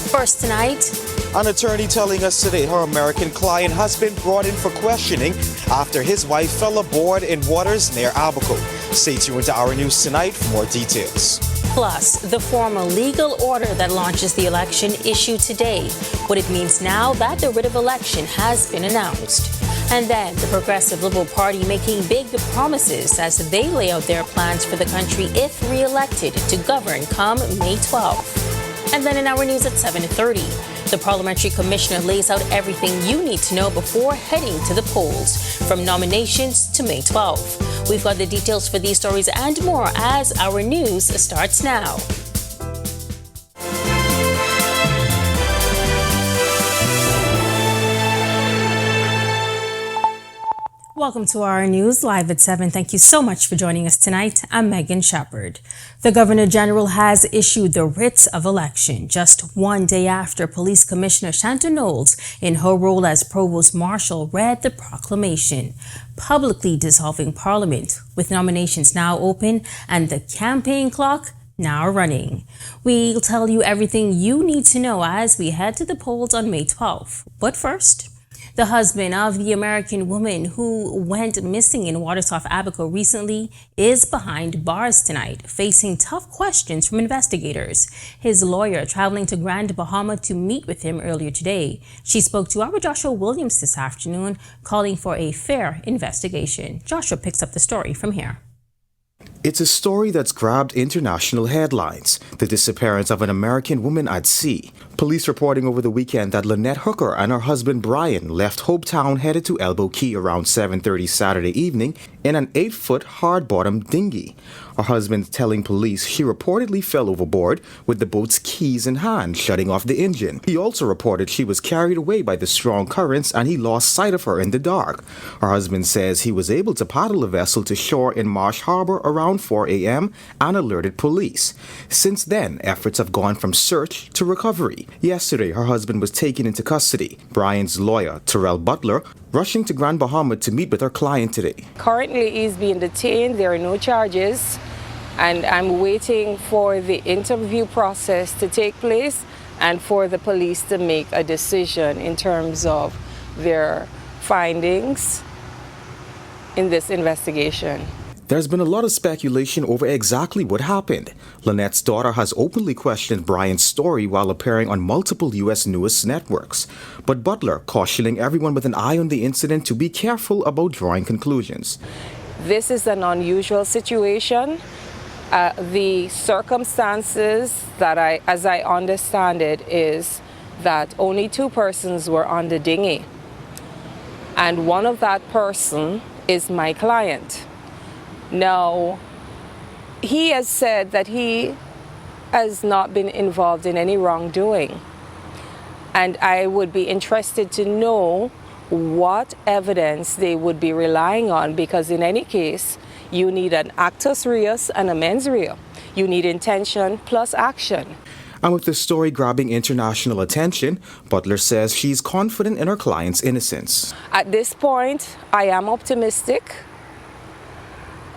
First tonight, an attorney telling us today her American client has been brought in for questioning after his wife fell aboard in waters near Abaco. Stay tuned to Our News Tonight for more details. plus the formal legal order that launches the election issued today, what it means now that the writ of election has been announced. And then the Progressive Liberal Party making big promises as they lay out their plans for the country if re-elected to govern come May 12th. And then in our news at 7:30, the Parliamentary Commissioner lays out everything you need to know before heading to the polls, from nominations to May 12th. We've got the details for these stories and more as our news starts now. Welcome to our news live at 7. Thank you so much for joining us tonight. I'm Megan Shepard. The Governor General has issued the writs of election just one day after Police Commissioner Shanta Knowles, in her role as Provost Marshal, read the proclamation, publicly dissolving Parliament, with nominations now open and the campaign clock now running. We'll tell you everything you need to know as we head to the polls on May 12th. But first, the husband of the American woman who went missing in waters off Abaco recently is behind bars tonight, facing tough questions from investigators. His lawyer traveling to Grand Bahama to meet with him earlier today. She spoke to our Joshua Williams this afternoon, calling for a fair investigation. Joshua picks up the story from here. It's a story that's grabbed international headlines, the disappearance of an American woman at sea. Police reporting over the weekend that Lynette Hooker and her husband Brian left Hopetown headed to Elbow Key around 7:30 Saturday evening in an 8-foot hard-bottom dinghy. Her husband telling police he reportedly fell overboard with the boat's keys in hand, shutting off the engine. He also reported she was carried away by the strong currents and he lost sight of her in the dark. Her husband says he was able to paddle the vessel to shore in Marsh Harbor around 4 a.m. and alerted police. Since then, efforts have gone from search to recovery. Yesterday, her husband was taken into custody. Brian's lawyer, Terrell Butler, rushing to Grand Bahama to meet with her client today. Currently, he's being detained. There are no charges. And I'm waiting for the interview process to take place and for the police to make a decision in terms of their findings in this investigation. There's been a lot of speculation over exactly what happened. Lynette's daughter has openly questioned Brian's story while appearing on multiple U.S. news networks. But Butler cautioning everyone with an eye on the incident to be careful about drawing conclusions. This is an unusual situation. The circumstances as I understand it, is that only 2 persons were on the dinghy. And one of that person is my client. Now, he has said that he has not been involved in any wrongdoing. And I would be interested to know what evidence they would be relying on, because in any case, you need an actus reus and a mens rea. You need intention plus action. And with the story grabbing international attention, Butler says she's confident in her client's innocence. At this point, I am optimistic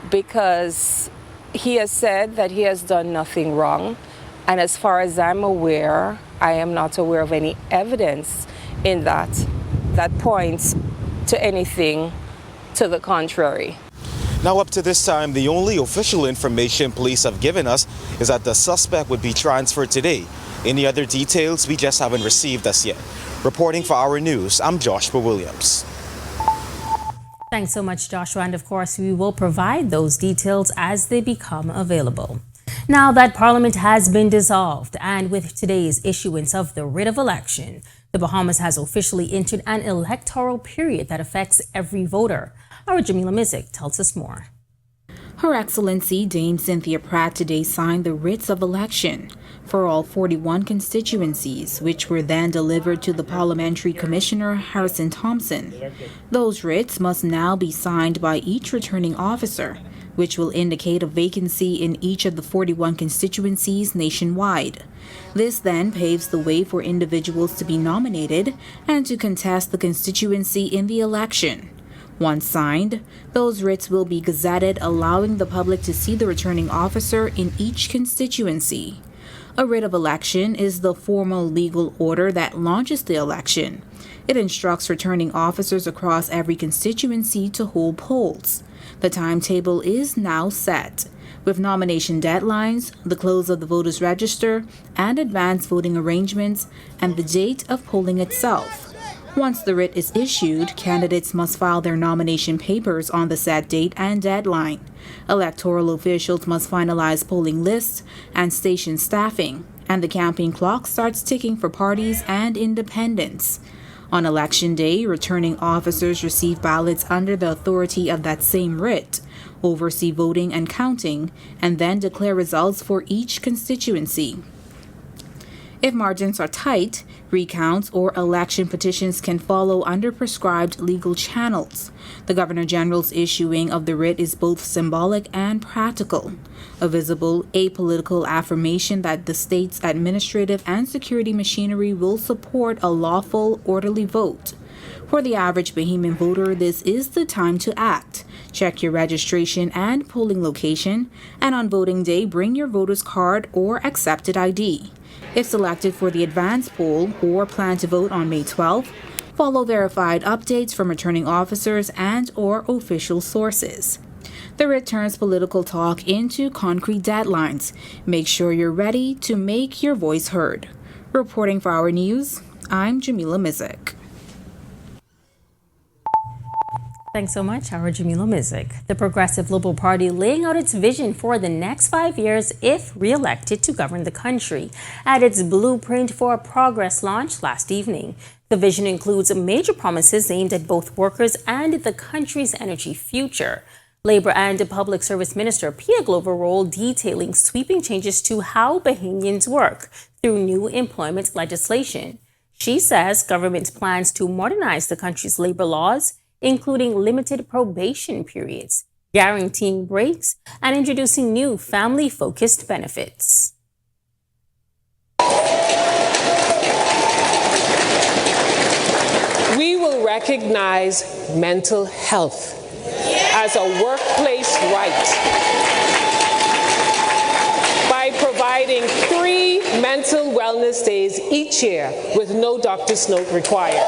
because he has said that he has done nothing wrong. And as far as I'm aware, I am not aware of any evidence in that points to anything to the contrary. Now, up to this time, the only official information police have given us is that the suspect would be transferred today. Any other details we just haven't received as yet. Reporting for Our News, I'm Joshua Williams. Thanks so much, Joshua. And of course, we will provide those details as they become available. Now that Parliament has been dissolved and with today's issuance of the writ of election, the Bahamas has officially entered an electoral period that affects every voter. Our Jamila Mizik tells us more. Her Excellency Dame Cynthia Pratt today signed the writs of election for all 41 constituencies, which were then delivered to the Parliamentary Commissioner Harrison Thompson. Those writs must now be signed by each returning officer, which will indicate a vacancy in each of the 41 constituencies nationwide. This then paves the way for individuals to be nominated and to contest the constituency in the election. Once signed, those writs will be gazetted, allowing the public to see the returning officer in each constituency. A writ of election is the formal legal order that launches the election. It instructs returning officers across every constituency to hold polls. The timetable is now set, with nomination deadlines, the close of the voters' register, and advance voting arrangements, and the date of polling itself. Once the writ is issued, candidates must file their nomination papers on the set date and deadline. Electoral officials must finalize polling lists and station staffing, and the campaign clock starts ticking for parties and independents. On Election Day, returning officers receive ballots under the authority of that same writ, oversee voting and counting, and then declare results for each constituency. If margins are tight, recounts or election petitions can follow under prescribed legal channels. The Governor General's issuing of the writ is both symbolic and practical, a visible, apolitical affirmation that the state's administrative and security machinery will support a lawful, orderly vote. For the average Bahamian voter, this is the time to act. Check your registration and polling location, and on voting day, bring your voter's card or accepted ID. If selected for the advance poll or plan to vote on May 12th, follow verified updates from returning officers and/or official sources. The writ turns political talk into concrete deadlines. Make sure you're ready to make your voice heard. Reporting for Our News, I'm Jamila Mizik. Thanks so much, our Jamila Mizik. The Progressive Liberal Party laying out its vision for the next 5 years if re-elected to govern the country at its Blueprint for Progress launch last evening. The vision includes major promises aimed at both workers and the country's energy future. Labor and Public Service Minister Pia Glover detailing sweeping changes to how Bahamians work through new employment legislation. She says government plans to modernize the country's labor laws, including limited probation periods, guaranteeing breaks, and introducing new family-focused benefits. We will recognize mental health as a workplace right by providing 3 mental wellness days each year with no doctor's note required.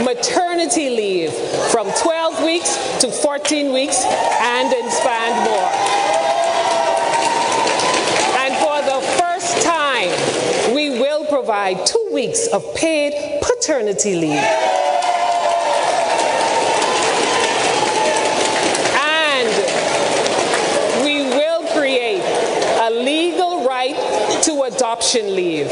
Maternity leave from 12 weeks to 14 weeks and expand more. And for the first time, we will provide 2 weeks of paid paternity leave. And we will create a legal right to adoption leave.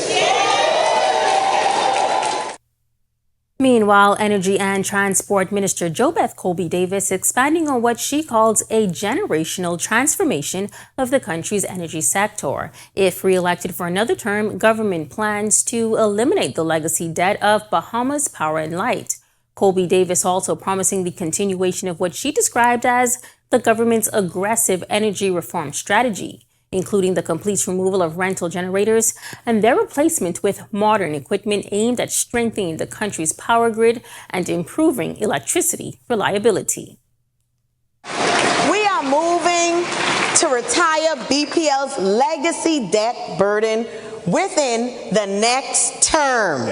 Meanwhile, Energy and Transport Minister JoBeth Colby-Davis expanding on what she calls a generational transformation of the country's energy sector. If re-elected for another term, government plans to eliminate the legacy debt of Bahamas Power and Light. Colby-Davis also promising the continuation of what she described as the government's aggressive energy reform strategy, including the complete removal of rental generators and their replacement with modern equipment aimed at strengthening the country's power grid and improving electricity reliability. We are moving to retire BPL's legacy debt burden within the next term.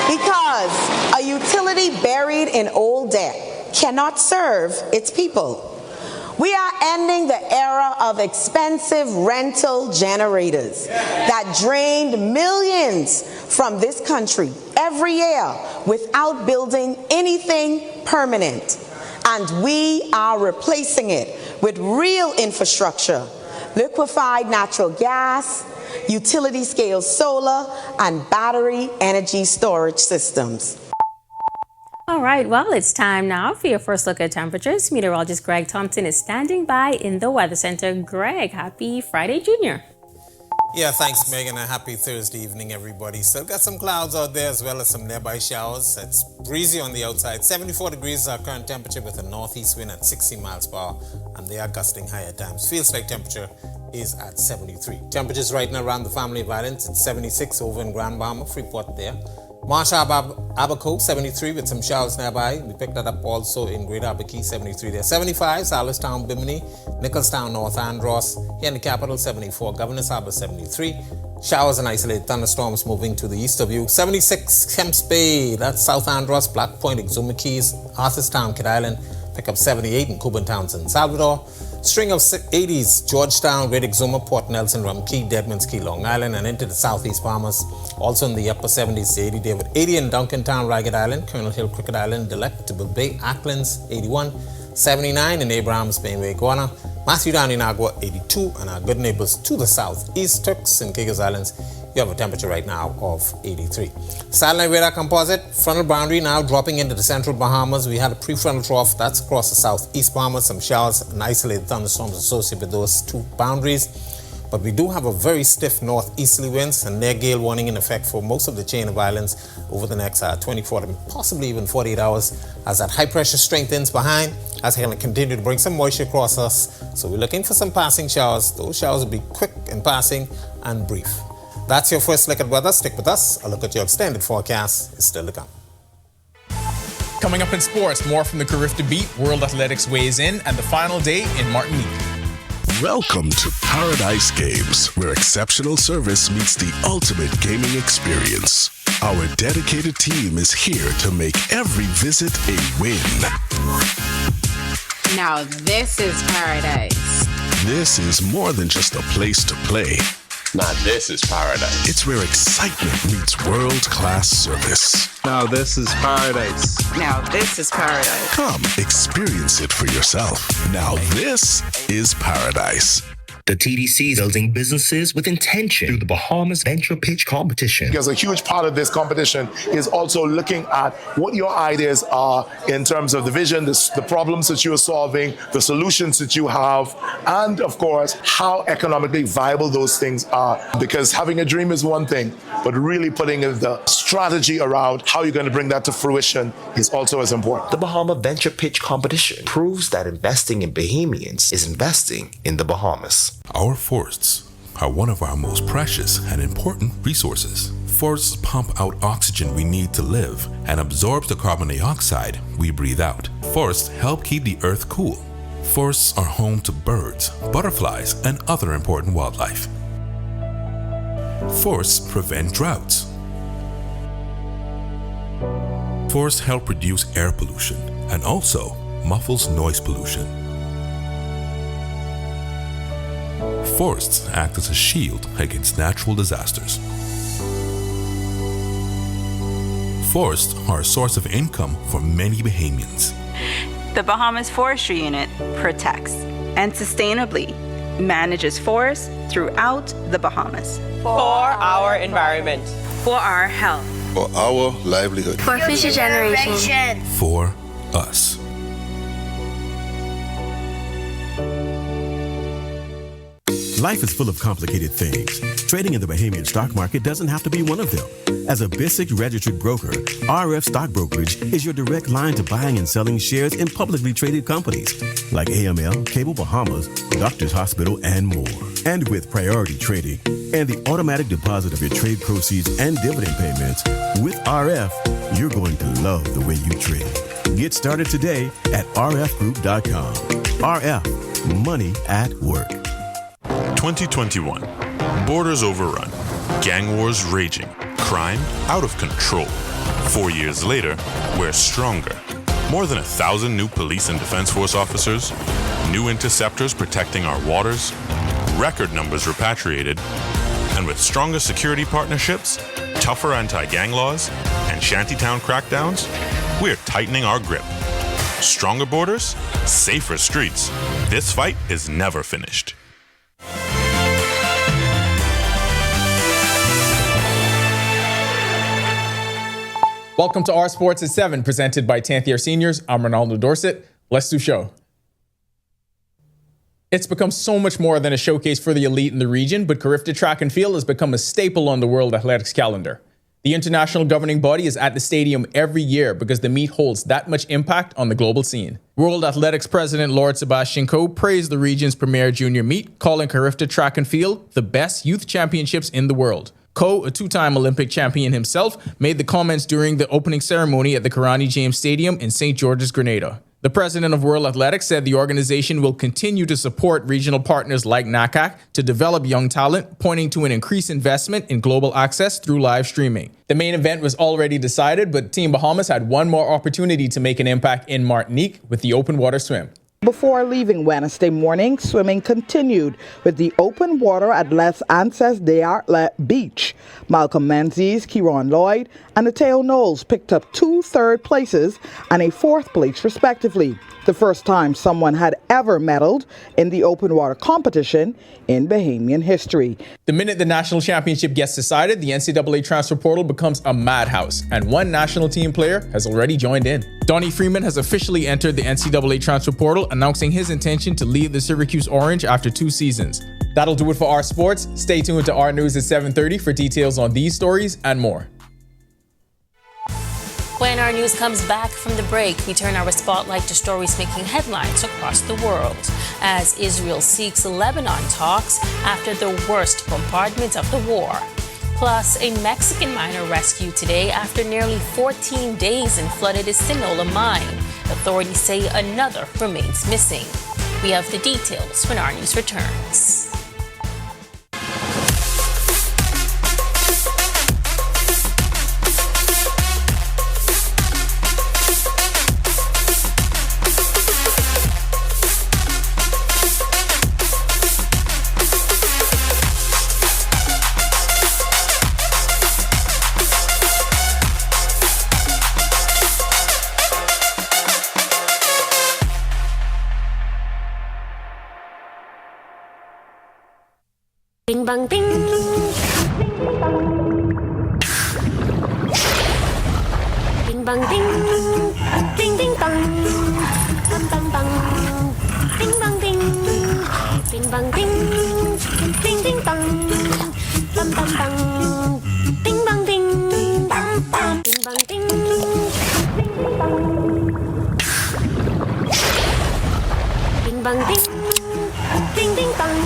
Because a utility buried in old debt cannot serve its people. We are ending the era of expensive rental generators that drained millions from this country every year without building anything permanent. And we are replacing it with real infrastructure, liquefied natural gas, utility-scale solar, and battery energy storage systems. All right, well, it's time now for your first look at temperatures. Meteorologist Greg Thompson is standing by in the Weather Center. Greg, happy Friday, Junior. Yeah, thanks, Megan, and happy Thursday evening, everybody. Still got some clouds out there as well as some nearby showers. It's breezy on the outside. 74 degrees is our current temperature with a northeast wind at 60 miles per hour, and they are gusting high at times. Feels like temperature is at 73. Temperatures right now around the Family of Islands, it's 76 over in Grand Bahama, Freeport there. Marsh Abaco, 73 with some showers nearby. We picked that up also in Greater Abaco, 73 there. 75, Salistown, Bimini, Nicholstown, North Andros. Here in the capital, 74. Governor's Harbour, 73. Showers and isolated thunderstorms moving to the east of you. 76, Kemps Bay, that's South Andros, Black Point, Exuma Keys, Arthurstown, Kid Island. Pick up 78 in Cuban Towns in Salvador. String of 80s, Georgetown, Great Exuma, Port Nelson, Rum Key, Deadman's Key, Long Island, and into the southeast Bahamas. Also in the upper 70s, 80 there with 80 in Duncantown, Ragged Island, Colonel Hill, Cricket Island, Delectable Bay, Acklands, 81. 79 in Abrahams Bay, Guana. Matthew down in Agua, 82. And our good neighbors to the southeast, Turks and Caicos Islands, you have a temperature right now of 83. Satellite radar composite, frontal boundary now dropping into the central Bahamas. We had a prefrontal trough, that's across the southeast Bahamas, some showers and isolated thunderstorms associated with those two boundaries. But we do have a very stiff northeasterly winds and near gale warning in effect for most of the chain of islands over the next 24 to possibly even 48 hours as that high pressure strengthens behind, as it's going to continue to bring some moisture across us. So we're looking for some passing showers. Those showers will be quick in passing and brief. That's your first look at weather. Stick with us. A look at your extended forecast is still to come. Coming up in sports, more from the Carifta Beat, World Athletics weighs in, and the final day in Martinique. Welcome to Paradise Games, where exceptional service meets the ultimate gaming experience. Our dedicated team is here to make every visit a win. Now this is paradise. This is more than just a place to play. Now this is paradise. It's where excitement meets world-class service. Now this is paradise. Now this is paradise. Come, experience it for yourself. Now this is paradise. The TDC is building businesses with intention through the Bahamas Venture Pitch Competition. Because a huge part of this competition is also looking at what your ideas are in terms of the vision, the problems that you are solving, the solutions that you have, and of course, how economically viable those things are. Because having a dream is one thing, but really putting the strategy around how you're going to bring that to fruition is also as important. The Bahama Venture Pitch Competition proves that investing in Bahamians is investing in the Bahamas. Our forests are one of our most precious and important resources. Forests pump out oxygen we need to live and absorbs the carbon dioxide we breathe out. Forests help keep the earth cool. Forests are home to birds, butterflies, and other important wildlife. Forests prevent droughts. Forests help reduce air pollution and also muffles noise pollution. Forests act as a shield against natural disasters. Forests are a source of income for many Bahamians. The Bahamas Forestry Unit protects and sustainably manages forests throughout the Bahamas. For our environment. For our health. For our livelihood. For future generations. For us. Life is full of complicated things. Trading in the Bahamian stock market doesn't have to be one of them. As a BISIC registered broker, RF Stock Brokerage is your direct line to buying and selling shares in publicly traded companies like AML, Cable Bahamas, Doctors Hospital, and more. And with priority trading and the automatic deposit of your trade proceeds and dividend payments, with RF, you're going to love the way you trade. Get started today at rfgroup.com. RF, money at work. 2021. Borders overrun. Gang wars raging. Crime out of control. 4 years later, we're stronger. More than 1,000 new police and defense force officers, new interceptors protecting our waters, record numbers repatriated, and with stronger security partnerships, tougher anti-gang laws, and shantytown crackdowns, we're tightening our grip. Stronger borders, safer streets. This fight is never finished. Welcome to Our Sports at 7, presented by 10th Year Seniors. I'm Ronaldo Dorset. Let's do show. It's become so much more than a showcase for the elite in the region, but Carifta Track and Field has become a staple on the World Athletics calendar. The international governing body is at the stadium every year because the meet holds that much impact on the global scene. World Athletics President Lord Sebastian Coe praised the region's premier junior meet, calling Carifta Track and Field the best youth championships in the world. Ko, a two-time Olympic champion himself, made the comments during the opening ceremony at the Karani James Stadium in St. George's, Grenada. The president of World Athletics said the organization will continue to support regional partners like NACAC to develop young talent, pointing to an increased investment in global access through live streaming. The main event was already decided, but Team Bahamas had one more opportunity to make an impact in Martinique with the open water swim. Before leaving Wednesday morning, swimming continued with the open water at Les Anses de Artlet Beach. Malcolm Menzies, Kieron Lloyd, and Mateo Knowles picked up 2 third places and a 4th place respectively. The first time someone had ever medaled in the open water competition in Bahamian history. The minute the national championship gets decided, the NCAA transfer portal becomes a madhouse, and one national team player has already joined in. Donnie Freeman has officially entered the NCAA transfer portal, announcing his intention to leave the Syracuse Orange after 2 seasons. That'll do it for our sports. Stay tuned to Our News at 7:30 for details on these stories and more. When our news comes back from the break, we turn our spotlight to stories making headlines across the world as Israel seeks Lebanon talks after the worst bombardment of the war. Plus, a Mexican miner rescued today after nearly 14 days in flooded Sinaloa mine. Authorities say another remains missing. We have the details when our news returns. Bing bang bing. Bing bang bing. Bing bing bang. Bang bang bang. Bing bang bing. Bing bang bing. Bing bing bang. Bang bang bang. Bing bang bing. Bang bang. Bing bang bing. Bing bang bing. Bing bing bang.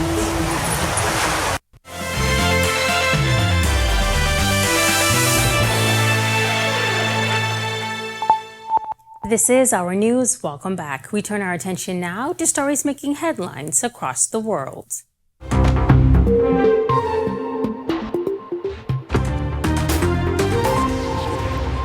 This is Our News. Welcome back. We turn our attention now to stories making headlines across the world.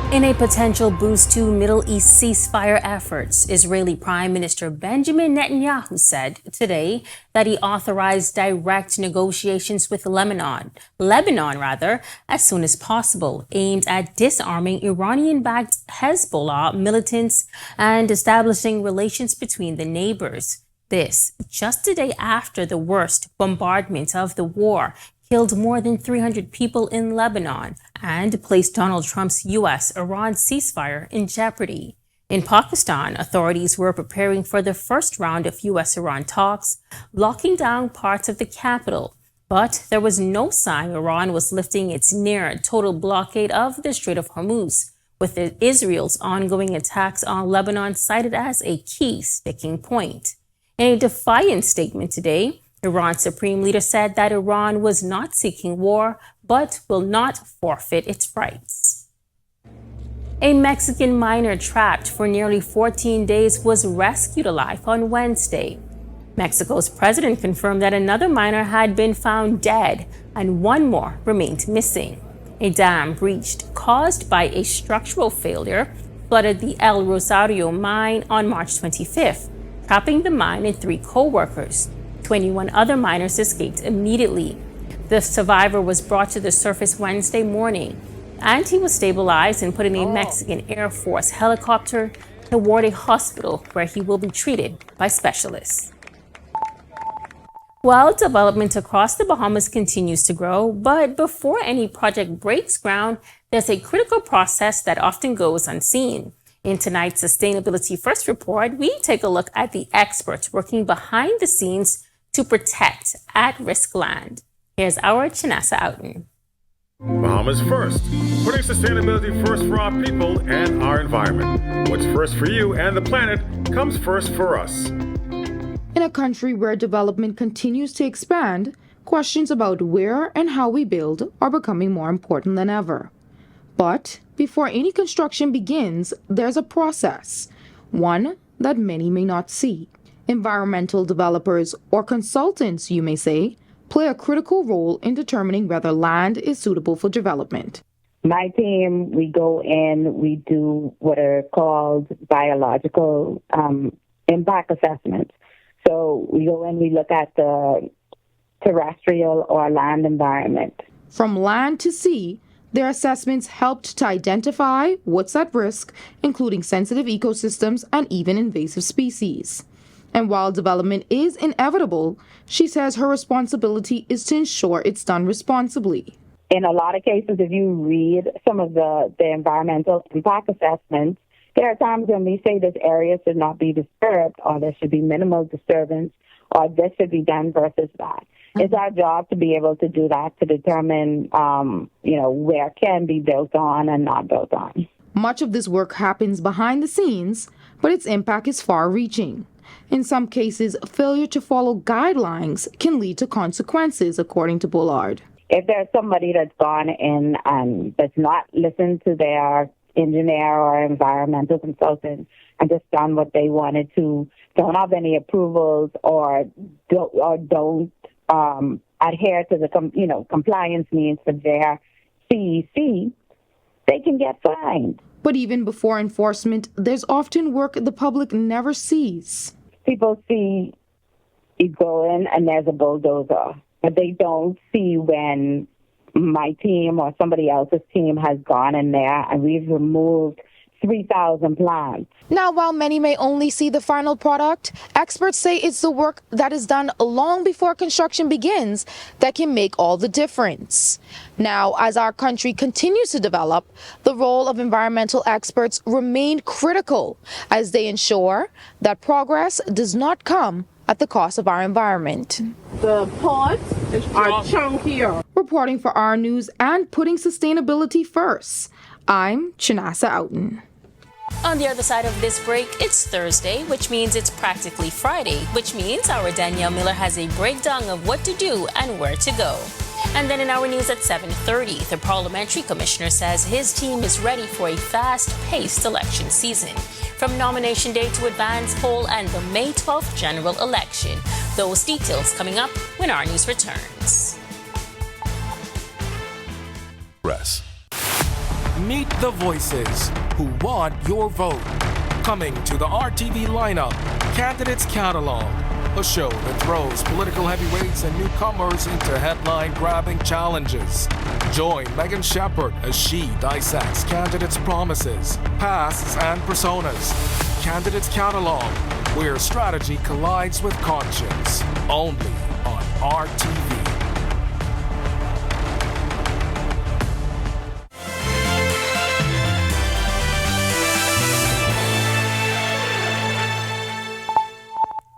In a potential boost to Middle East ceasefire efforts, Israeli Prime Minister Benjamin Netanyahu said today that he authorized direct negotiations with Lebanon, as soon as possible, aimed at disarming Iranian-backed Hezbollah militants and establishing relations between the neighbors. This just a day after the worst bombardment of the war killed more than 300 people in Lebanon and placed Donald Trump's U.S.-Iran ceasefire in jeopardy. In Pakistan, authorities were preparing for the first round of U.S.-Iran talks, locking down parts of the capital. But there was no sign Iran was lifting its near-total blockade of the Strait of Hormuz, with Israel's ongoing attacks on Lebanon cited as a key sticking point. In a defiant statement today, Iran's supreme leader said that Iran was not seeking war, but will not forfeit its rights. A Mexican miner trapped for nearly 14 days was rescued alive on Wednesday. Mexico's president confirmed that another miner had been found dead and one more remained missing. A dam breached caused by a structural failure flooded the El Rosario mine on March 25th, trapping the mine and 3 co-workers. 21 other miners escaped immediately. The survivor was brought to the surface Wednesday morning, and he was stabilized and put in a Mexican Air Force helicopter toward a hospital where he will be treated by specialists. Well, development across the Bahamas continues to grow, but before any project breaks ground, there's a critical process that often goes unseen. In tonight's Sustainability First report, we take a look at the experts working behind the scenes to protect at-risk land. Here's our Chinasa Outen. Bahamas First, putting sustainability first for our people and our environment. What's first for you and the planet comes first for us. In a country where development continues to expand, questions about where and how we build are becoming more important than ever. But before any construction begins, there's a process, one that many may not see. Environmental developers, or consultants, you may say, play a critical role in determining whether land is suitable for development. My team, we go in, we do what are called biological impact assessments. So we go in, we look at the terrestrial or land environment. From land to sea, their assessments helped to identify what's at risk, including sensitive ecosystems and even invasive species. And while development is inevitable, she says her responsibility is to ensure it's done responsibly. In a lot of cases, if you read some of the environmental impact assessments, there are times when we say this area should not be disturbed, or there should be minimal disturbance, or this should be done versus that. It's our job to be able to do that, to determine, where can be built on and not built on. Much of this work happens behind the scenes, but its impact is far-reaching. In some cases, failure to follow guidelines can lead to consequences, according to Bullard. If there's somebody that's gone in and does not listen to their engineer or environmental consultant and just done what they wanted to, don't have any approvals or don't adhere to the compliance needs for their CEC, they can get fined. But even before enforcement, there's often work the public never sees. People see you go in and there's a bulldozer, but they don't see when my team or somebody else's team has gone in there and we've removed 3,000 plants. Now, while many may only see the final product, experts say it's the work that is done long before construction begins that can make all the difference. Now, as our country continues to develop, the role of environmental experts remain critical as they ensure that progress does not come at the cost of our environment. The pods are chunkier. Reporting for Our News and putting sustainability first, I'm Chinasa Outen. On the other side of this break, it's Thursday, which means it's practically Friday, which means our Danielle Miller has a breakdown of what to do and where to go. And then in our news at 7:30, the parliamentary commissioner says his team is ready for a fast-paced election season. From nomination day to advance poll and the May 12th general election. Those details coming up when Our News returns. Press. Meet the voices who want your vote. Coming to the RTV lineup, Candidates Catalog, a show that throws political heavyweights and newcomers into headline-grabbing challenges. Join Megan Shepherd as she dissects candidates' promises, pasts, and personas. Candidates Catalog, where strategy collides with conscience. Only on RTV.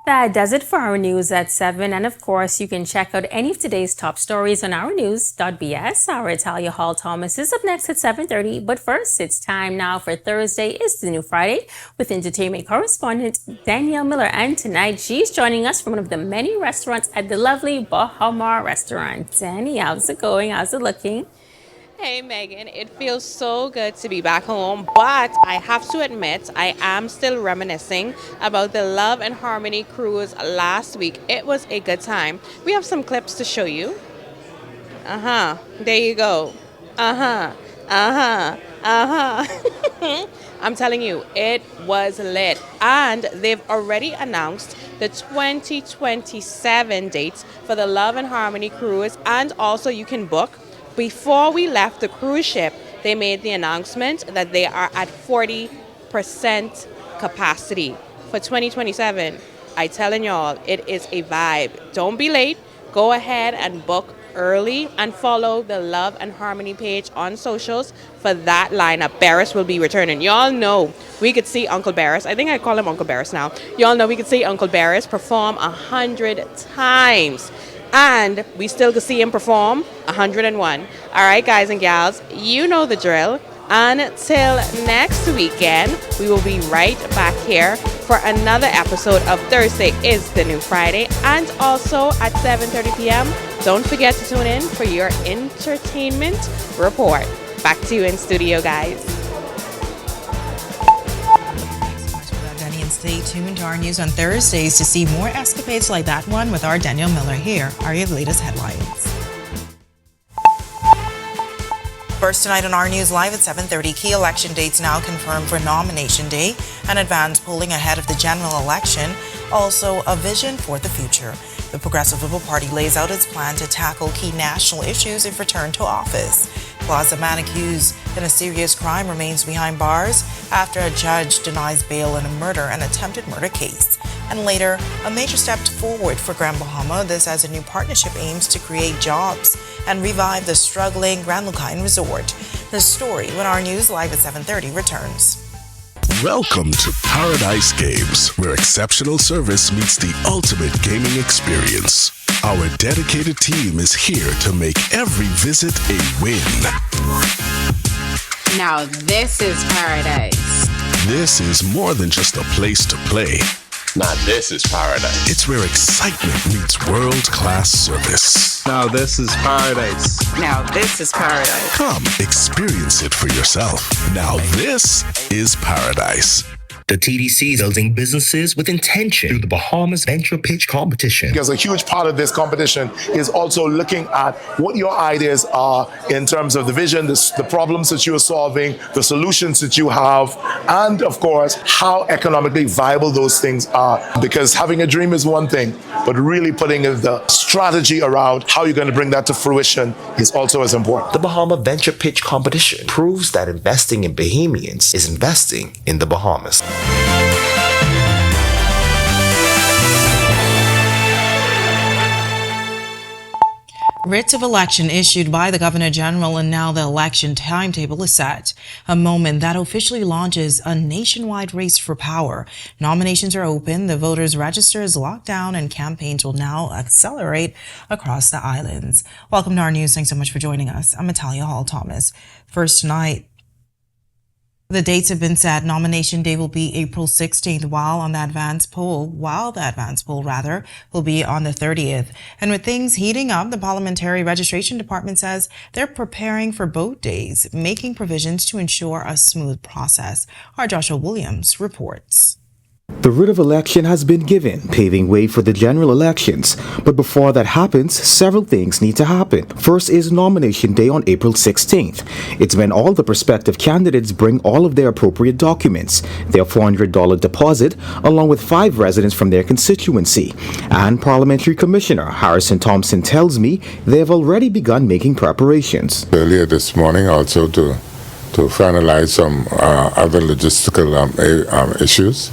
That does it for our news at 7. And of course, you can check out any of today's top stories on ournews.bs. Our Italia Hall Thomas is up next at 7:30. But first, it's time now for Thursday is the New Friday with entertainment correspondent Danielle Miller. And tonight, she's joining us from one of the many restaurants at the lovely Bahama restaurant. Danny, how's it going? How's it looking? Hey Megan, it feels so good to be back home, but I have to admit I am still reminiscing about the Love and Harmony cruise last week. It was a good time. We have some clips to show you. There you go. I'm telling you, it was lit. And they've already announced the 2027 dates for the Love and Harmony cruise, and also you can book. Before we left the cruise ship, they made the announcement that they are at 40% capacity for 2027. I telling y'all, it is a vibe. Don't be late. Go ahead and book early and follow the Love and Harmony page on socials for that lineup. Barris will be returning. Y'all know we could see Uncle Barris. I think I call him Uncle Barris now. Y'all know we could see Uncle Barris perform 100 times. And we still could see him perform 101. All right, guys and gals, you know the drill. Until next weekend, we will be right back here for another episode of Thursday is the New Friday, and also at 7:30 p.m. Don't forget to tune in for your entertainment report. Back to you in studio, guys. Stay tuned to our news on Thursdays to see more escapades like that one with our Daniel Miller. Here are your latest headlines. First tonight on our news live at 7:30, key election dates now confirmed for nomination day and advanced polling ahead of the general election. Also, a vision for the future. The Progressive Liberal Party lays out its plan to tackle key national issues if returned to office. Plus, a man accused in a serious crime remains behind bars after a judge denies bail in a murder and attempted murder case. And later, a major step forward for Bahama. This as a new partnership aims to create jobs and revive the struggling Grand Lucayan Resort. The story when our news live at 7:30 returns. Welcome to Paradise Games, where exceptional service meets the ultimate gaming experience. Our dedicated team is here to make every visit a win. Now this is paradise. This is more than just a place to play. Now this is paradise. It's where excitement meets world-class service. Now this is paradise. Now this is paradise. Come experience it for yourself. Now this is paradise. The TDC is building businesses with intention through the Bahamas Venture Pitch Competition. Because a huge part of this competition is also looking at what your ideas are in terms of the vision, the problems that you are solving, the solutions that you have, and of course, how economically viable those things are. Because having a dream is one thing, but really putting the strategy around how you're going to bring that to fruition is also as important. The Bahama Venture Pitch Competition proves that investing in Bahamians is investing in the Bahamas. Writ of election issued by the Governor General, and now the election timetable is set. A moment that officially launches a nationwide race for power. Nominations are open, the voters' register is locked down, and campaigns will now accelerate across the islands. Welcome to our news. Thanks so much for joining us. I'm Natalia Hall-Thomas. First tonight, the dates have been set. Nomination day will be April 16th, while the advance poll will be on the 30th. And with things heating up, the Parliamentary Registration Department says they're preparing for both days, making provisions to ensure a smooth process. Our Joshua Williams reports. The writ of election has been given, paving way for the general elections. But before that happens, several things need to happen. First is nomination day on April 16th. It's when all the prospective candidates bring all of their appropriate documents, their $400 deposit, along with 5 residents from their constituency. And Parliamentary Commissioner Harrison Thompson tells me they have already begun making preparations. Earlier this morning also to finalize some other logistical issues.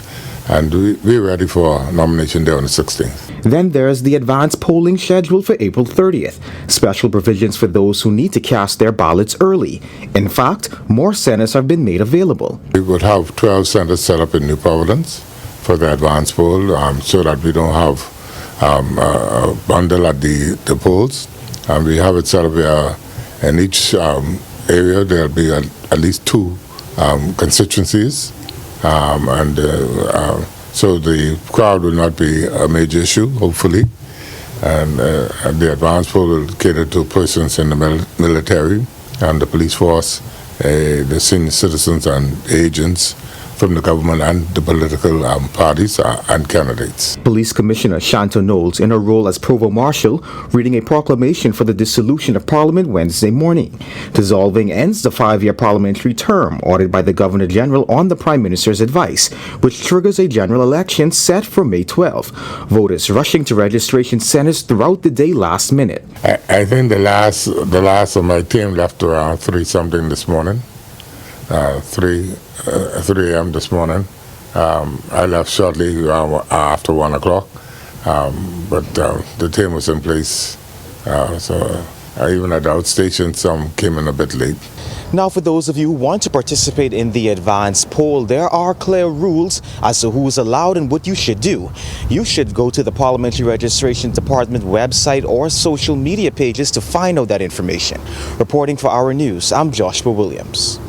And we're ready for nomination day on the 16th. Then there's the advanced polling scheduled for April 30th. Special provisions for those who need to cast their ballots early. In fact, more centers have been made available. We would have 12 centers set up in New Providence for the advanced poll so that we don't have a bundle at the polls. We have it set up in each area. There'll be at least 2 constituencies. So the crowd will not be a major issue, hopefully. And the advance poll will cater to persons in the military and the police force, the senior citizens and agents from the government and the political parties and candidates. Police Commissioner Shanta Knowles, in her role as Provost Marshal, reading a proclamation for the dissolution of Parliament Wednesday morning. Dissolving ends the 5-year parliamentary term ordered by the Governor General on the Prime Minister's advice, which triggers a general election set for May 12. Voters rushing to registration centers throughout the day last minute. I think the last of my team left around 3-something this morning. 3 a.m. this morning. I left shortly after 1 o'clock, but the team was in place. So even at the outstation, some came in a bit late. Now, for those of you who want to participate in the advanced poll, there are clear rules as to who is allowed and what you should do. You should go to the Parliamentary Registration Department website or social media pages to find out that information. Reporting for Our News, I'm Joshua Williams.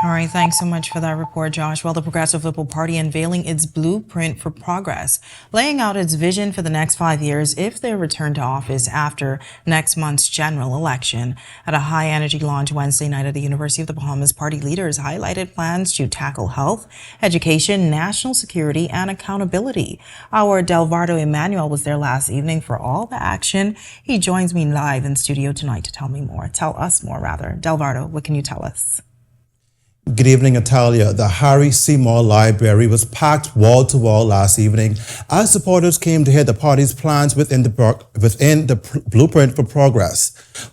All right, thanks so much for that report, Josh. Well, the Progressive Liberal Party unveiling its blueprint for progress, laying out its vision for the next 5 years if they return to office after next month's general election. At a high-energy launch Wednesday night at the University of the Bahamas, party leaders highlighted plans to tackle health, education, national security, and accountability. Our Delvardo Emmanuel was there last evening for all the action. He joins me live in studio tonight to tell us more. Delvardo, what can you tell us? Good evening, Natalia. The Harry Seymour Library was packed wall to wall last evening as supporters came to hear the party's plans within the blueprint for progress,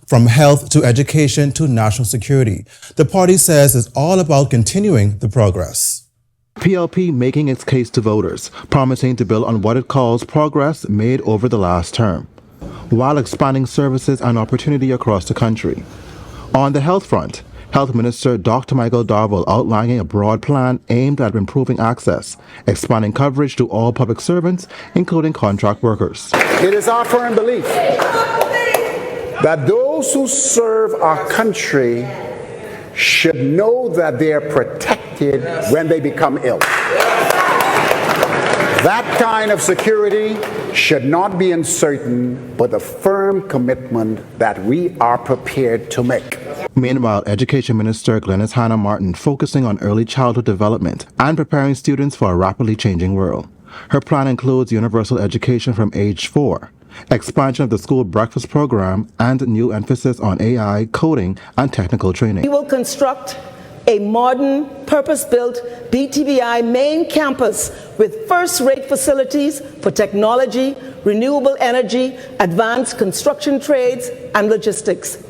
from health to education to national security. The party says it's all about continuing the progress. PLP making its case to voters, promising to build on what it calls progress made over the last term, while expanding services and opportunity across the country. On the health front, Health Minister Dr. Michael Darville outlining a broad plan aimed at improving access, expanding coverage to all public servants, including contract workers. It is our firm belief that those who serve our country should know that they are protected when they become ill. That kind of security should not be uncertain, but a firm commitment that we are prepared to make. Meanwhile, Education Minister Glenys Hannah Martin focusing on early childhood development and preparing students for a rapidly changing world. Her plan includes universal education from age 4, expansion of the school breakfast program, and new emphasis on AI, coding, and technical training. We will construct a modern, purpose-built BTBI main campus with first-rate facilities for technology, renewable energy, advanced construction trades, and logistics.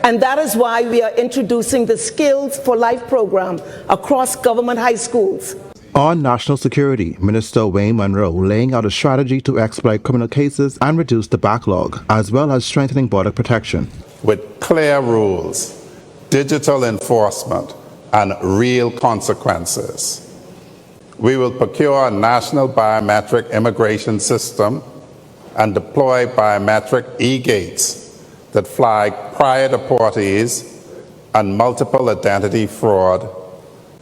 And that is why we are introducing the Skills for Life program across government high schools. On national security, Minister Wayne Munro laying out a strategy to expedite criminal cases and reduce the backlog, as well as strengthening border protection. With clear rules, digital enforcement, and real consequences, we will procure a national biometric immigration system and deploy biometric e-gates that flag prior deportees and multiple identity fraud,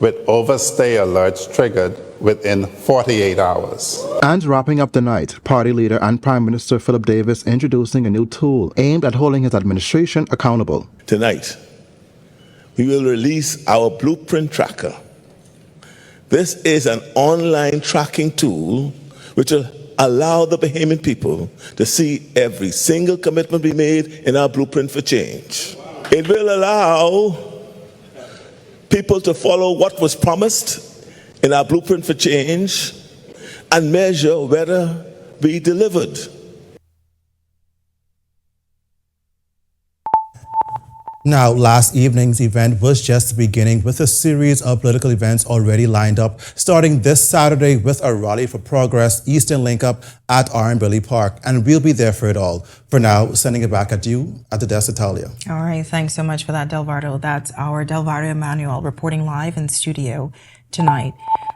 with overstay alerts triggered within 48 hours. And wrapping up the night, party leader and Prime Minister Philip Davis introducing a new tool aimed at holding his administration accountable. Tonight, we will release our Blueprint Tracker. This is an online tracking tool which will allow the Bahamian people to see every single commitment we made in our Blueprint for Change. It will allow people to follow what was promised in our Blueprint for Change and measure whether we delivered. Now, last evening's event was just the beginning, with a series of political events already lined up, starting this Saturday with a Rally for Progress Eastern Link Up at Billy Park, and we'll be there for it all. For now, sending it back at you at the desk, Natalia. All right, thanks so much for that, Delvardo. That's our Delvardo Emmanuel reporting live in studio tonight.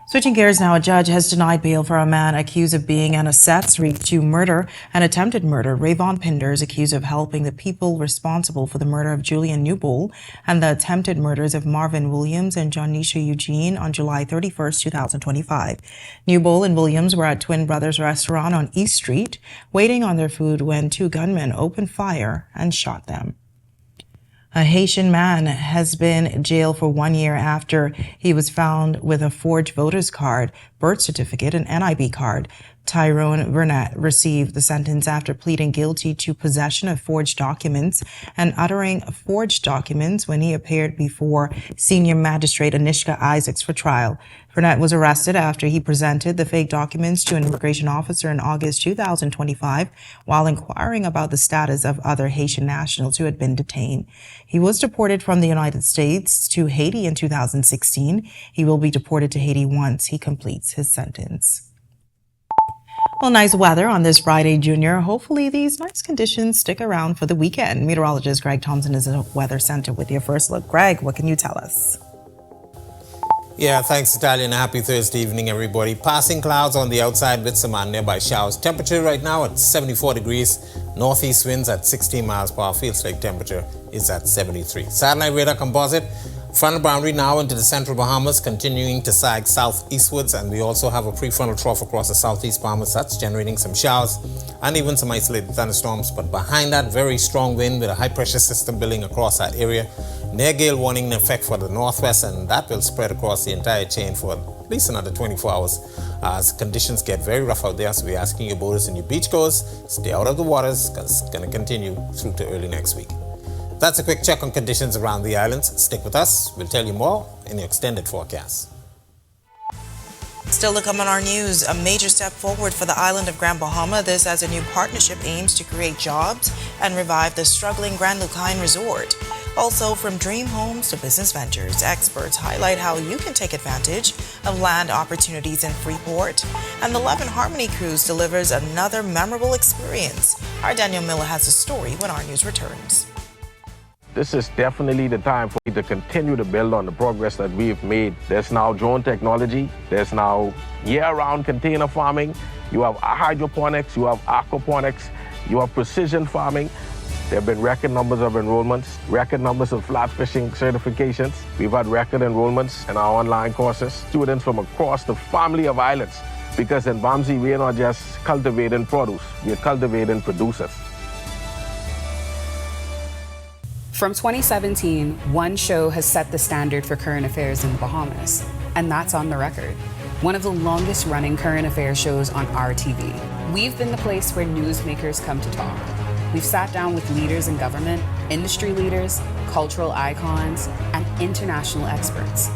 Switching gears now, a judge has denied bail for a man accused of being an accessory to murder and attempted murder. Rayvon Pinder is accused of helping the people responsible for the murder of Julian Newbold and the attempted murders of Marvin Williams and Jonisha Eugene on July 31st, 2025. Newbold and Williams were at Twin Brothers restaurant on East Street, waiting on their food when two gunmen opened fire and shot them. A Haitian man has been jailed for 1 year after he was found with a forged voter's card, birth certificate, and NIB card. Tyrone Burnett received the sentence after pleading guilty to possession of forged documents and uttering forged documents when he appeared before senior magistrate Anishka Isaacs for trial. Burnett was arrested after he presented the fake documents to an immigration officer in August 2025 while inquiring about the status of other Haitian nationals who had been detained. He was deported from the United States to Haiti in 2016. He will be deported to Haiti once he completes his sentence. Well, nice weather on this Friday, Junior. Hopefully these nice conditions stick around for the weekend. Meteorologist Greg Thompson is at the Weather Center with your first look. Greg, what can you tell us? Yeah, thanks, Natalia, and a happy Thursday evening, everybody. Passing clouds on the outside with some nearby showers. Temperature right now at 74 degrees. Northeast winds at 16 miles per hour. Feels like temperature is at 73. Satellite radar composite Frontal boundary now into the central Bahamas, continuing to sag southeastwards, and we also have a prefrontal trough across the southeast Bahamas that's generating some showers and even some isolated thunderstorms. But behind that, very strong wind with a high pressure system building across that area. Near gale warning in effect for the northwest, and that will spread across the entire chain for at least another 24 hours as conditions get very rough out there. So we're asking you boaters and your beachgoers, stay out of the waters because it's going to continue through to early next week. That's a quick check on conditions around the islands. Stick with us. We'll tell you more in the extended forecast. Still to come on our news, a major step forward for the island of Grand Bahama. This as a new partnership aims to create jobs and revive the struggling Grand Lucine Resort. Also, from dream homes to business ventures, experts highlight how you can take advantage of land opportunities in Freeport. And the Love and Harmony Cruise delivers another memorable experience. Our Daniel Miller has a story when our news returns. This is definitely the time for me to continue to build on the progress that we've made. There's now drone technology. There's now year-round container farming. You have hydroponics. You have aquaponics. You have precision farming. There have been record numbers of enrollments, record numbers of flat fishing certifications. We've had record enrollments in our online courses. Students from across the family of islands. Because in Bamsi, we are not just cultivating produce. We are cultivating producers. From 2017, one show has set the standard for current affairs in the Bahamas, and that's On the Record, one of the longest running current affairs shows on our TV. We've been the place where newsmakers come to talk. We've sat down with leaders in government, industry leaders, cultural icons, and international experts.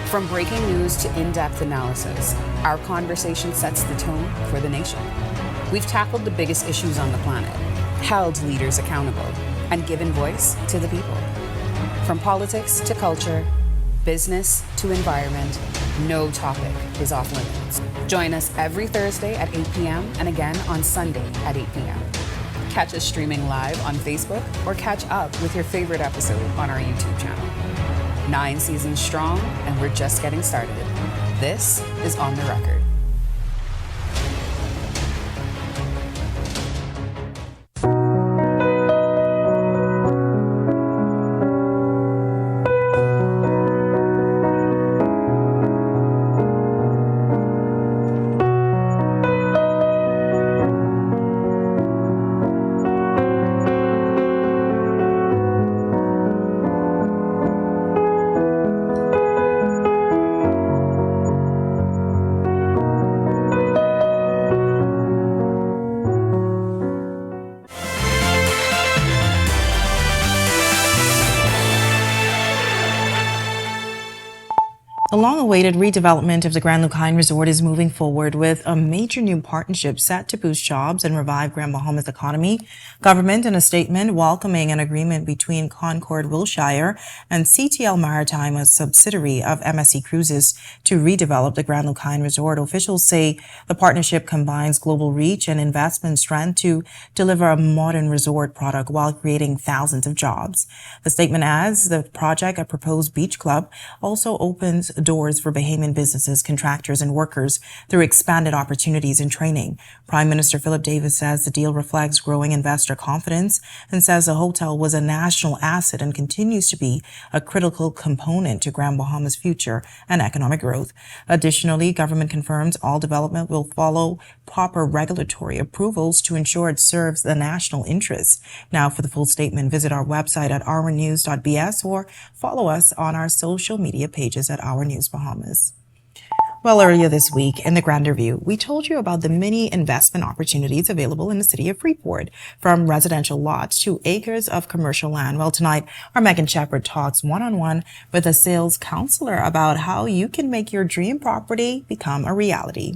From breaking news to in-depth analysis, our conversation sets the tone for the nation. We've tackled the biggest issues on the planet, held leaders accountable, and given voice to the people. From politics to culture, business to environment, no topic is off limits. Join us every Thursday at 8 p.m. and again on Sunday at 8 p.m. Catch us streaming live on Facebook or catch up with your favorite episode on our YouTube channel. 9 seasons strong, and we're just getting started. This is On the Record. The long-awaited redevelopment of the Grand Lucine Resort is moving forward with a major new partnership set to boost jobs and revive Grand Bahama's economy. Government in a statement welcoming an agreement between Concord Wilshire and CTL Maritime, a subsidiary of MSC Cruises, to redevelop the Grand Lucine Resort. Officials say the partnership combines global reach and investment strength to deliver a modern resort product while creating thousands of jobs. The statement adds the project, a proposed beach club, also opens doors for Bahamian businesses, contractors, and workers through expanded opportunities and training. Prime Minister Philip Davis says the deal reflects growing investor confidence and says the hotel was a national asset and continues to be a critical component to Grand Bahama's future and economic growth. Additionally, government confirms all development will follow proper regulatory approvals to ensure it serves the national interest. Now, for the full statement, visit our website at ournews.bs or follow us on our social media pages at Our News Bahamas. Well, earlier this week in the Grand Review, we told you about the many investment opportunities available in the city of Freeport, from residential lots to acres of commercial land. Well, tonight, our Megan Shepard talks one-on-one with a sales counselor about how you can make your dream property become a reality.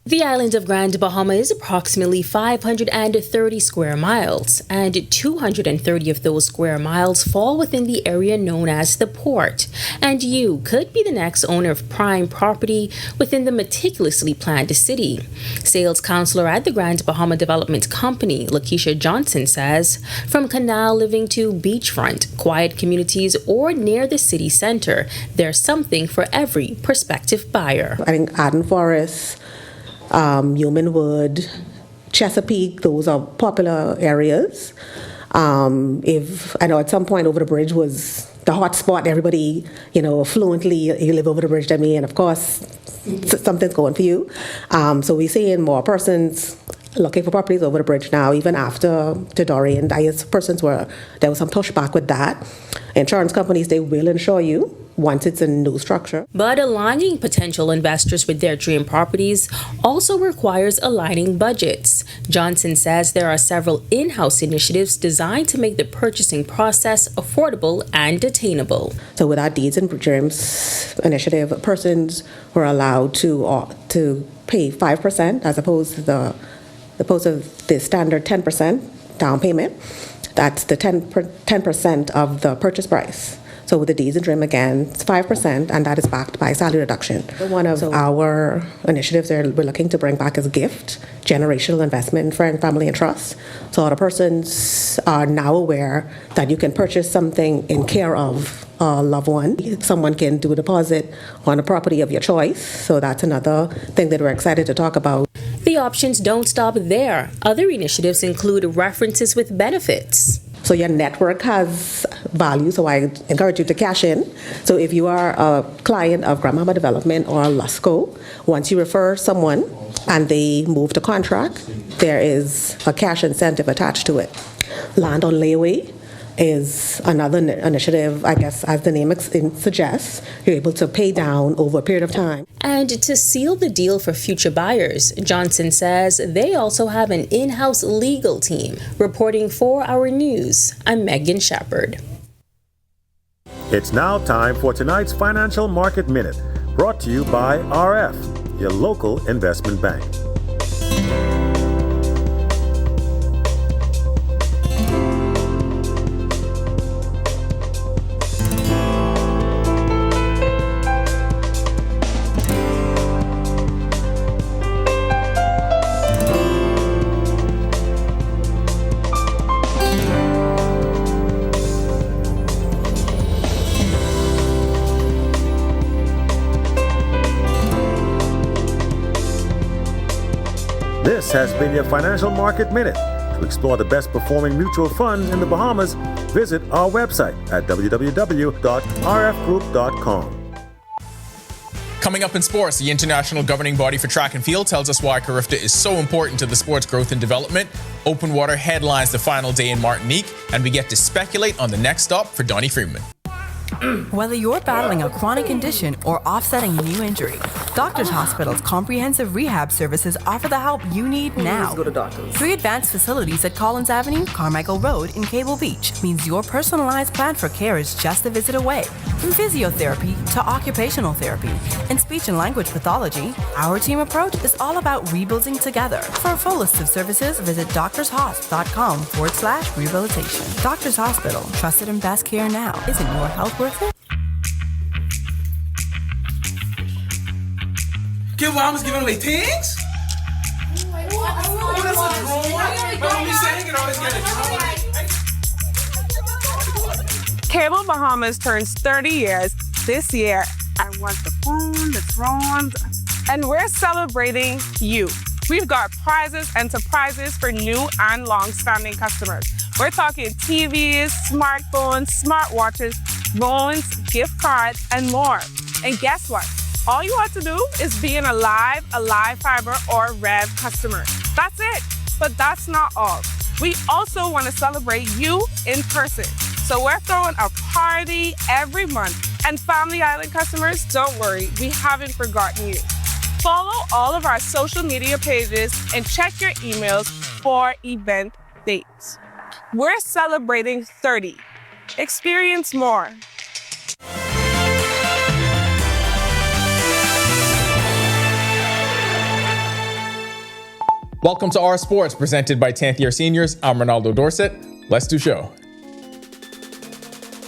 The island of Grand Bahama is approximately 530 square miles, and 230 of those square miles fall within the area known as the Port. And you could be the next owner of prime property within the meticulously planned city. Sales counselor at the Grand Bahama Development Company, Lakeisha Johnson, says, from canal living to beachfront, quiet communities, or near the city center, there's something for every prospective buyer. I think Arden Forest, Yeoman Wood, Chesapeake, those are popular areas. If I know at some point over the bridge was the hot spot, everybody, fluently, you live over the bridge to me, and of course, something's going for you. So we're seeing more persons looking for properties over the bridge now, even after the Dorian. There was some pushback with that. Insurance companies, they will insure you once it's a new structure. But aligning potential investors with their dream properties also requires aligning budgets. Johnson says there are several in-house initiatives designed to make the purchasing process affordable and attainable. So with our Deeds and Dreams initiative, persons were allowed to pay 5% as opposed to the standard 10% down payment. That's the 10% of the purchase price. So with the Deeds and Dream, again, it's 5%, and that is backed by salary reduction. One of our initiatives we're looking to bring back is GIFT, Generational Investment in Friend, Family, and Trust. So all the persons are now aware that you can purchase something in care of a loved one. Someone can do a deposit on a property of your choice. So that's another thing that we're excited to talk about. The options don't stop there. Other initiatives include references with benefits. So your network has value, so I encourage you to cash in. So if you are a client of Bahama Development or Lusco, once you refer someone and they move to contract, there is a cash incentive attached to it. Land on layaway is another initiative, I guess, as the name suggests. You're able to pay down over a period of time. And to seal the deal for future buyers, Johnson says they also have an in-house legal team. Reporting for Our News, I'm Megan Shepard. It's now time for tonight's Financial Market Minute, brought to you by RF, your local investment bank. This has been your Financial Market Minute. To explore the best performing mutual funds in the Bahamas, visit our website at www.rfgroup.com. Coming up in sports, the international governing body for track and field tells us why Carifta is so important to the sport's growth and development. Open water headlines the final day in Martinique, and we get to speculate on the next stop for Donnie Freeman. Whether you're battling a chronic condition or offsetting a new injury, Doctors Hospital's comprehensive rehab services offer the help you need now. Go to doctors. 3 advanced facilities at Collins Avenue, Carmichael Road, and Cable Beach means your personalized plan for care is just a visit away. From physiotherapy to occupational therapy and speech and language pathology, our team approach is all about rebuilding together. For a full list of services, visit doctorshost.com/rehabilitation. Doctors Hospital, trusted and best care now. Isn't your health worth it? Kid Mama's giving away things? Oh, that's a drone. But when we saying it, always get a drone. Cable Bahamas turns 30 years this year. I want the phone, the drones, and we're celebrating you. We've got prizes and surprises for new and long-standing customers. We're talking TVs, smartphones, smartwatches, loans, gift cards, and more. And guess what? All you have to do is be an Alive Fiber, or Rev customer. That's it. But that's not all. We also want to celebrate you in person. So we're throwing a party every month. And Family Island customers, don't worry, we haven't forgotten you. Follow all of our social media pages and check your emails for event dates. We're celebrating 30. Experience more. Welcome to Our Sports, presented by 10th Year Seniors. I'm Ronaldo Dorset. Let's do show.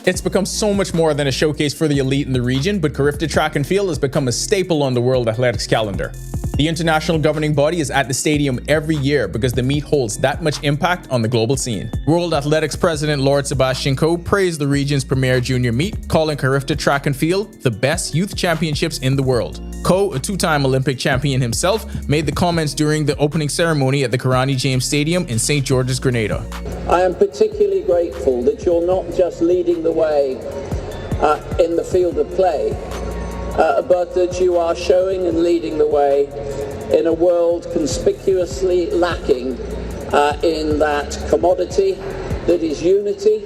It's become so much more than a showcase for the elite in the region, but Carifta Track and Field has become a staple on the World Athletics calendar. The international governing body is at the stadium every year because the meet holds that much impact on the global scene. World Athletics President Lord Sebastian Coe praised the region's premier junior meet, calling Carifta Track and Field the best youth championships in the world. Ko, a two-time Olympic champion himself, made the comments during the opening ceremony at the Karani James Stadium in St. George's, Grenada. I am particularly grateful that you're not just leading the way in the field of play, but that you are showing and leading the way in a world conspicuously lacking in that commodity that is unity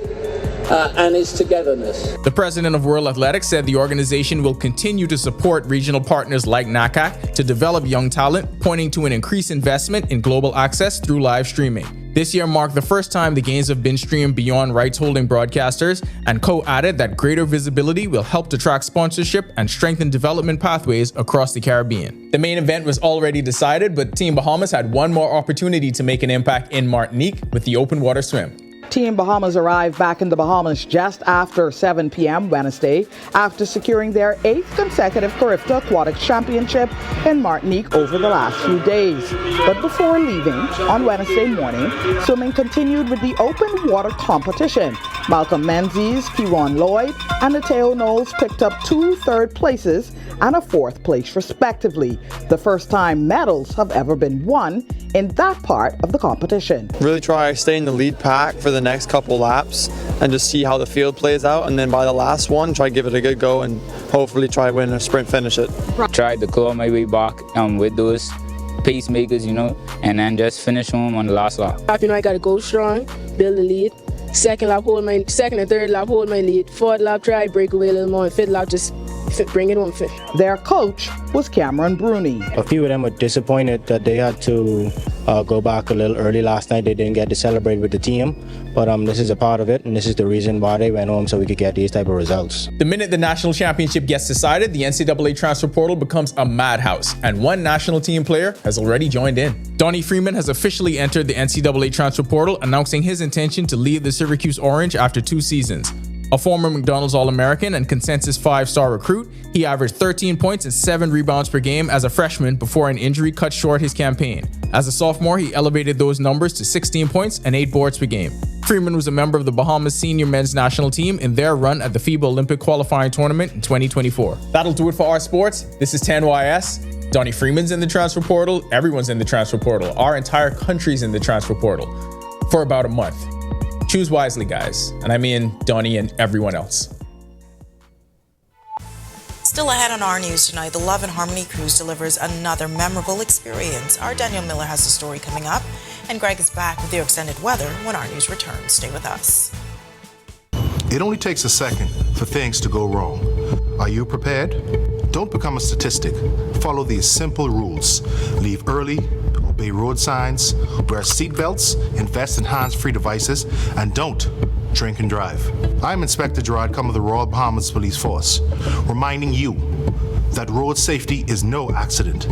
and is togetherness. The president of World Athletics said the organization will continue to support regional partners like NACAC to develop young talent, pointing to an increased investment in global access through live streaming. This year marked the first time the games have been streamed beyond rights-holding broadcasters, and Ko added that greater visibility will help to track sponsorship and strengthen development pathways across the Caribbean. The main event was already decided, but Team Bahamas had one more opportunity to make an impact in Martinique with the open water swim. Team Bahamas arrived back in the Bahamas just after 7 p.m. Wednesday after securing their 8th consecutive Carifta Aquatics Championship in Martinique over the last few days. But before leaving on Wednesday morning, swimming continued with the open water competition. Malcolm Menzies, Kieron Lloyd, and Mateo Knowles picked up 2 third places and a 4th place respectively, the first time medals have ever been won in that part of the competition. Really try to stay in the lead pack for the next couple laps and just see how the field plays out, and then by the last one try to give it a good go and hopefully try to win a sprint finish it. Tried to claw my way back with those pacemakers, and then just finish home on the last lap. I got to go strong, build the lead. Second and third lap hold my lead. Fourth lap try break away a little more, and fifth lap just bring it home. Their coach was Cameron Bruni. A few of them were disappointed that they had to go back a little early last night. They didn't get to celebrate with the team, but this is a part of it, and this is the reason why they went home, so we could get these type of results. The minute the national championship gets decided, the NCAA transfer portal becomes a madhouse, and one national team player has already joined in. Donnie Freeman has officially entered the NCAA transfer portal, announcing his intention to leave the Syracuse Orange after 2 seasons. A former McDonald's All-American and consensus 5-star recruit, he averaged 13 points and 7 rebounds per game as a freshman before an injury cut short his campaign. As a sophomore, he elevated those numbers to 16 points and 8 boards per game. Freeman was a member of the Bahamas senior men's national team in their run at the FIBA Olympic qualifying tournament in 2024. That'll do it for our sports. This is 10YS. Donnie Freeman's in the transfer portal. Everyone's in the transfer portal. Our entire country's in the transfer portal for about a month. Choose wisely, guys. And I mean Donnie and everyone else. Still ahead on our news tonight, the Love and Harmony Cruise delivers another memorable experience. Our Daniel Miller has the story coming up, and Greg is back with your extended weather when our news returns. Stay with us. It only takes a second for things to go wrong. Are you prepared? Don't become a statistic. Follow these simple rules. Leave early, obey road signs, wear seatbelts, invest in hands-free devices, and don't drink and drive. I'm Inspector Gerard Cum of the Royal Bahamas Police Force, reminding you that road safety is no accident.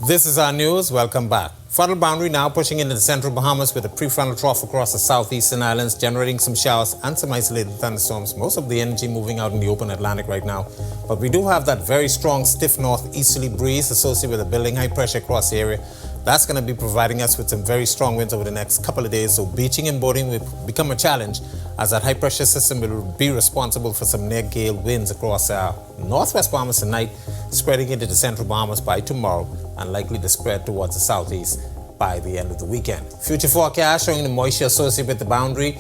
This is our news. Welcome back. Frontal boundary now pushing into the central Bahamas with a prefrontal trough across the southeastern islands, generating some showers and some isolated thunderstorms. Most of the energy moving out in the open Atlantic right now. But we do have that very strong stiff northeasterly breeze associated with a building high pressure across the area. That's going to be providing us with some very strong winds over the next couple of days. So beaching and boating will become a challenge as that high pressure system will be responsible for some near gale winds across northwest Bahamas tonight, spreading into the central Bahamas by tomorrow, and likely to spread towards the southeast by the end of the weekend. Future forecast showing the moisture associated with the boundary.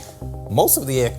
Most of the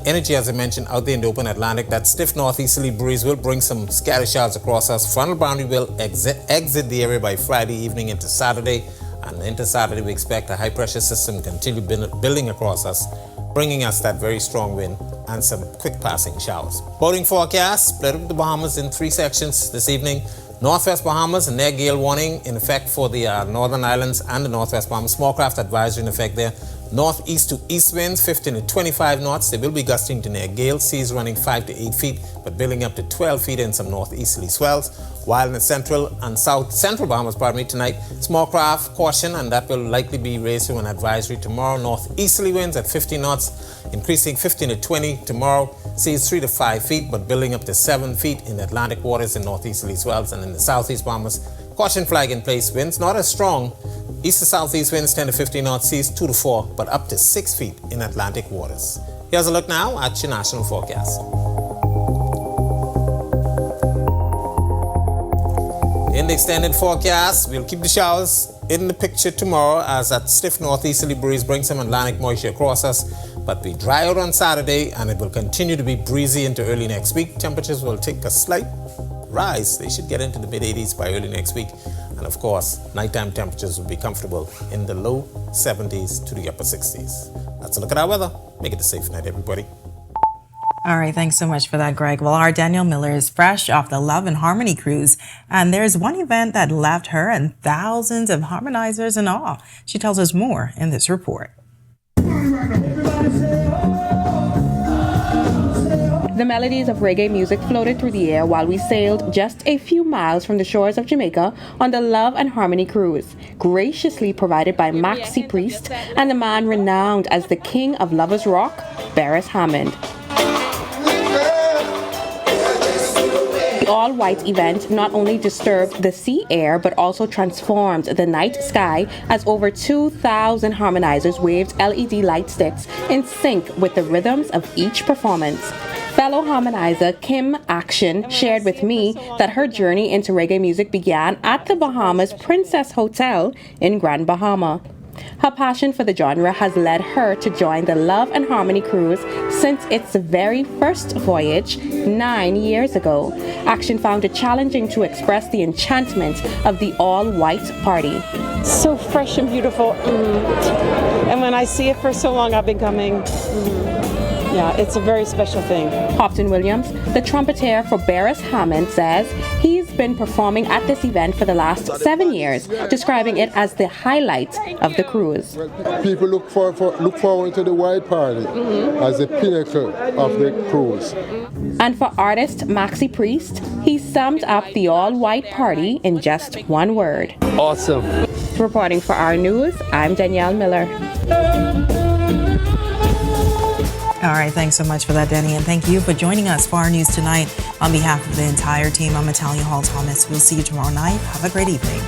energy, as I mentioned, out there in the open Atlantic. That stiff northeasterly breeze will bring some scattered showers across us. Frontal boundary will exit the area by Friday evening into Saturday. And into Saturday, we expect a high pressure system continue building across us, bringing us that very strong wind and some quick passing showers. Boating forecast split up the Bahamas in 3 sections this evening. Northwest Bahamas, a near gale warning in effect for the Northern Islands and the Northwest Bahamas. Small craft advisory in effect there. Northeast to east winds 15 to 25 knots. They will be gusting to near gale. Seas running 5 to 8 feet, but building up to 12 feet in some northeasterly swells. While in the central and central Bahamas, tonight, small craft caution, and that will likely be raised to an advisory tomorrow. Northeasterly winds at 50 knots, increasing 15 to 20 tomorrow. Seas 3 to 5 feet, but building up to 7 feet in Atlantic waters and northeasterly swells. And in the southeast Bahamas, caution flag in place. Winds not as strong. East to southeast winds 10 to 15 knots, seas 2 to 4, but up to 6 feet in Atlantic waters. Here's a look now at your national forecast. In the extended forecast, we'll keep the showers in the picture tomorrow as that stiff northeasterly breeze brings some Atlantic moisture across us, but we dry out on Saturday and it will continue to be breezy into early next week. Temperatures will take a slight rise. They should get into the mid-80s by early next week. And of course, nighttime temperatures will be comfortable in the low 70s to the upper 60s. That's a look at our weather. Make it a safe night, everybody. All right, thanks so much for that, Greg. Well, our Danielle Miller is fresh off the Love and Harmony cruise, and there's one event that left her and thousands of harmonizers in awe. She tells us more in this report. The melodies of reggae music floated through the air while we sailed just a few miles from the shores of Jamaica on the Love and Harmony cruise, graciously provided by Maxi Priest and the man renowned as the King of Lovers Rock, Beres Hammond. The all-white event not only disturbed the sea air but also transformed the night sky as over 2,000 harmonizers waved LED light sticks in sync with the rhythms of each performance. Fellow harmonizer Kim Action shared with me that her journey into reggae music began at the Bahamas Princess Hotel in Grand Bahama. Her passion for the genre has led her to join the Love and Harmony cruise since its very first voyage 9 years ago. Action found it challenging to express the enchantment of the all-white party. So fresh and beautiful. And when I see it for so long, I've been coming. Yeah, it's a very special thing. Hopton Williams, the trumpeter for Beres Hammond, says he's been performing at this event for the last 7 years, describing it as the highlight of the cruise. People look forward to the white party as the pinnacle of the cruise. And for artist Maxi Priest, he summed up the all-white party in just one word. Awesome. Reporting for Our News, I'm Danielle Miller. All right, thanks so much for that, Denny, and thank you for joining us for Our News Tonight. On behalf of the entire team, I'm Natalia Hall Thomas. We'll see you tomorrow night. Have a great evening.